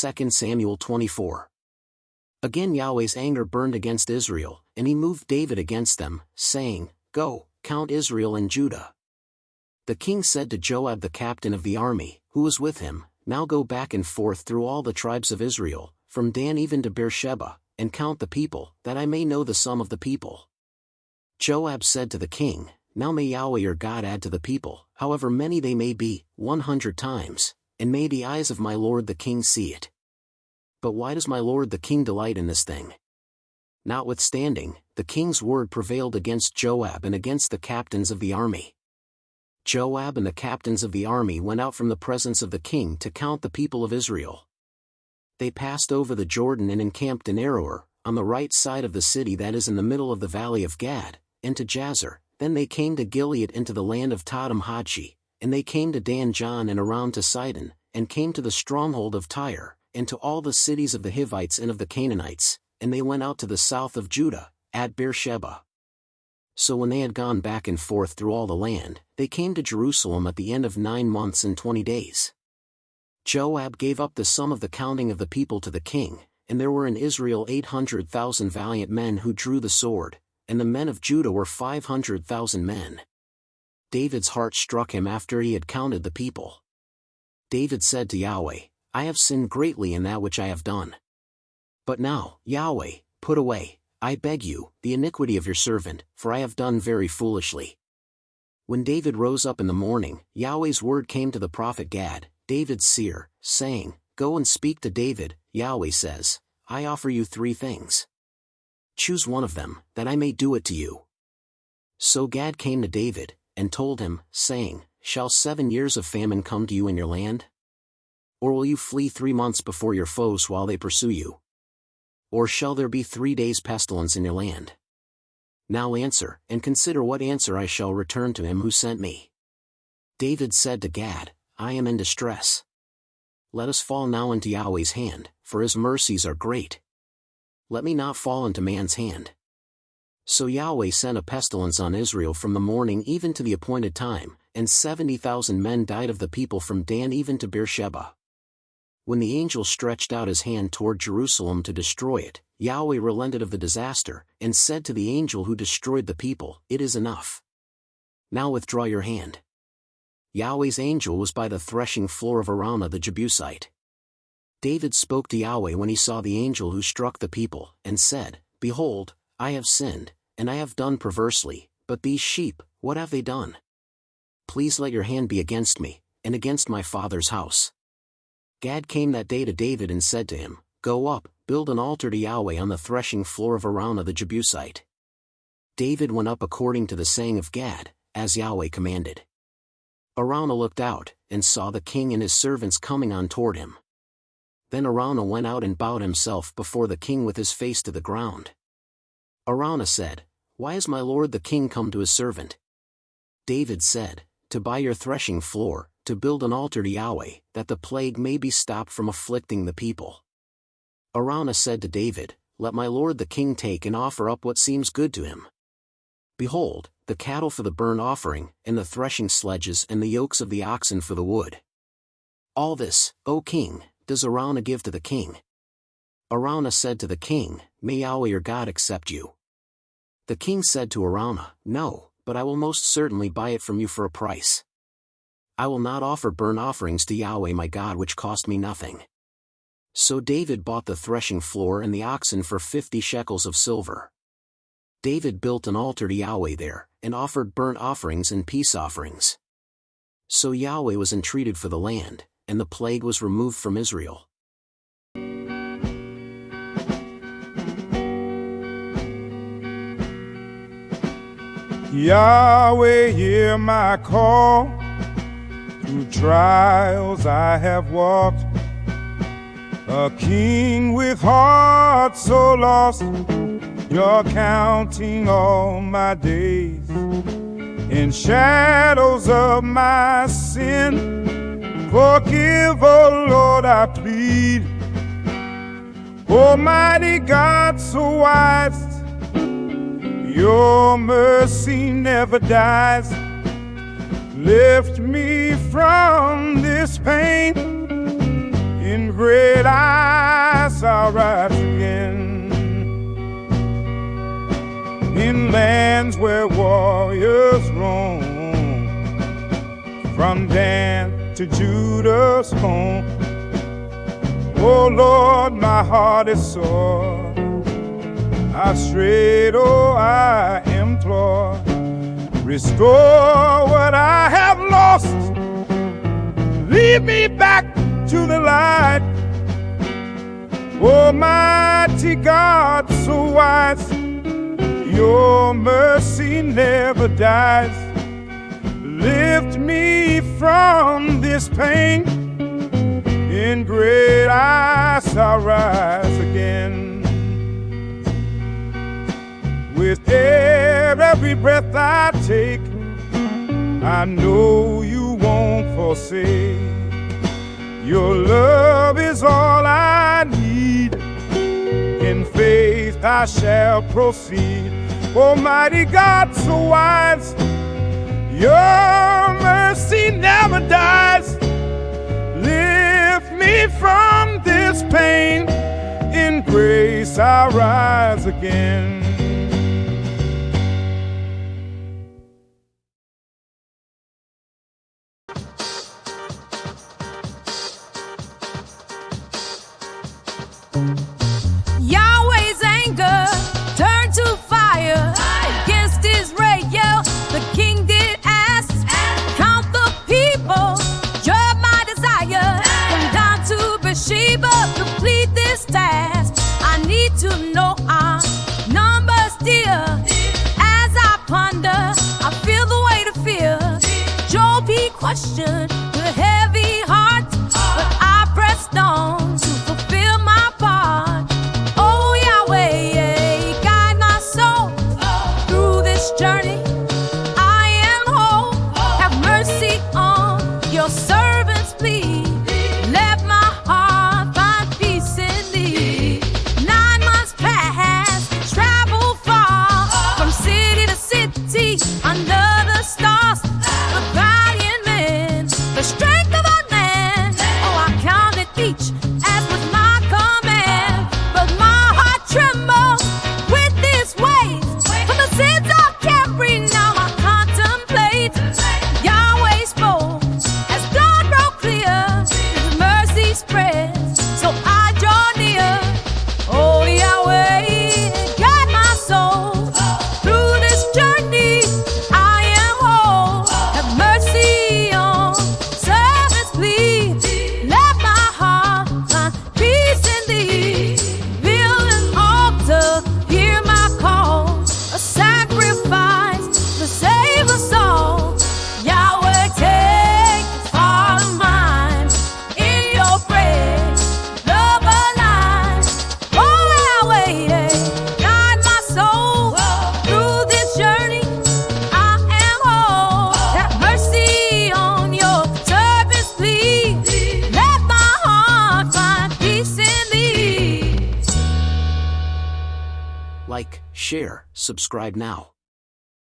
2 Samuel 24. Again Yahweh's anger burned against Israel, and he moved David against them, saying, Go, count Israel and Judah. The king said to Joab the captain of the army, who was with him, Now go back and forth through all the tribes of Israel, from Dan even to Beersheba, and count the people, that I may know the sum of the people. Joab said to the king, Now may Yahweh your God add to the people, however many they may be, 100 times, and may the eyes of my lord the king see it. But why does my lord the king delight in this thing? Notwithstanding, the king's word prevailed against Joab and against the captains of the army. Joab and the captains of the army went out from the presence of the king to count the people of Israel. They passed over the Jordan and encamped in Aroer, on the right side of the city that is in the middle of the valley of Gad, and to Jazer. Then they came to Gilead into the land of Tadam-Hodshi, and they came to Dan-John and around to Sidon, and came to the stronghold of Tyre, and to all the cities of the Hivites and of the Canaanites, and they went out to the south of Judah, at Beersheba. So when they had gone back and forth through all the land, they came to Jerusalem at the end of 9 months and 20 days. Joab gave up the sum of the counting of the people to the king, and there were in Israel 800,000 valiant men who drew the sword, and the men of Judah were 500,000 men. David's heart struck him after he had counted the people. David said to Yahweh, I have sinned greatly in that which I have done. But now, Yahweh, put away, I beg you, the iniquity of your servant, for I have done very foolishly. When David rose up in the morning, Yahweh's word came to the prophet Gad, David's seer, saying, Go and speak to David. Yahweh says, I offer you 3 things. Choose one of them, that I may do it to you. So Gad came to David, and told him, saying, Shall 7 years of famine come to you in your land? Or will you flee 3 months before your foes while they pursue you? Or shall there be 3 days pestilence in your land? Now answer, and consider what answer I shall return to him who sent me. David said to Gad, I am in distress. Let us fall now into Yahweh's hand, for his mercies are great. Let me not fall into man's hand. So Yahweh sent a pestilence on Israel from the morning even to the appointed time, and 70,000 men died of the people from Dan even to Beersheba. When the angel stretched out his hand toward Jerusalem to destroy it, Yahweh relented of the disaster, and said to the angel who destroyed the people, It is enough. Now withdraw your hand. Yahweh's angel was by the threshing floor of Araunah the Jebusite. David spoke to Yahweh when he saw the angel who struck the people, and said, Behold, I have sinned, and I have done perversely, but these sheep, what have they done? Please let your hand be against me, and against my father's house. Gad came that day to David and said to him, Go up, build an altar to Yahweh on the threshing floor of Araunah the Jebusite. David went up according to the saying of Gad, as Yahweh commanded. Araunah looked out, and saw the king and his servants coming on toward him. Then Araunah went out and bowed himself before the king with his face to the ground. Araunah said, Why is my lord the king come to his servant? David said, To buy your threshing floor, to build an altar to Yahweh, that the plague may be stopped from afflicting the people. Araunah said to David, Let my lord the king take and offer up what seems good to him. Behold, the cattle for the burnt offering, and the threshing sledges and the yokes of the oxen for the wood. All this, O king, does Araunah give to the king. Araunah said to the king, May Yahweh your God accept you. The king said to Araunah, No, but I will most certainly buy it from you for a price. I will not offer burnt offerings to Yahweh my God which cost me nothing. So David bought the threshing floor and the oxen for 50 shekels of silver. David built an altar to Yahweh there, and offered burnt offerings and peace offerings. So Yahweh was entreated for the land, and the plague was removed from Israel. Yahweh, hear my call. Through trials I have walked, a king with heart so lost. You're counting all my days in shadows of my sin. Forgive, oh Lord, I plead. Almighty God, so wise, your mercy never dies. Lift me from this pain In great eyes I'll rise again. In lands where warriors roam, from Dan to Judah's home. Oh Lord, my heart is sore. I strayed, oh, I implore. Restore what I have lost. Lead me back to the light. Almighty God, so wise, your mercy never dies. Lift me from this pain. In great eyes I'll rise again. With every breath I take, I know you won't forsake. Your love is all I need. In faith I shall proceed. Almighty God, so wise, your mercy never dies. Lift me from this pain. In grace I'll rise again. Yahweh's anger turned to fire against Israel. The king did ask, count the people, judge my desire. From down to Bathsheba, complete this task. I need to know our numbers, dear. As I ponder, I feel the weight of fear. Job, he questioned with heavy heart, but I pressed on to fulfill my part. Oh Yahweh, guide my soul through this journey. I am whole. Have mercy on your servant's plea. Let my heart find peace in thee. 9 months past, travel far from city to city under the stars. The valiant men, the strength of a man. Oh, I counted each as was my command, but my heart trembles with this weight. For the sins I carry now I contemplate. Yahweh spoke as dawn broke clear. His mercy spreads, so I draw near. Oh Yahweh, guide my soul through this journey. I am whole. Have mercy on servants, please. Let my heart find peace in thee. Build an altar, hear my call. A sacrifice to save us all. Yahweh, take this heart of mine. In your praise, love align. Oh Yahweh, guide my soul through this journey. I am whole. Have mercy on your servants, please. Let my heart find peace in thee. Like, share, subscribe now.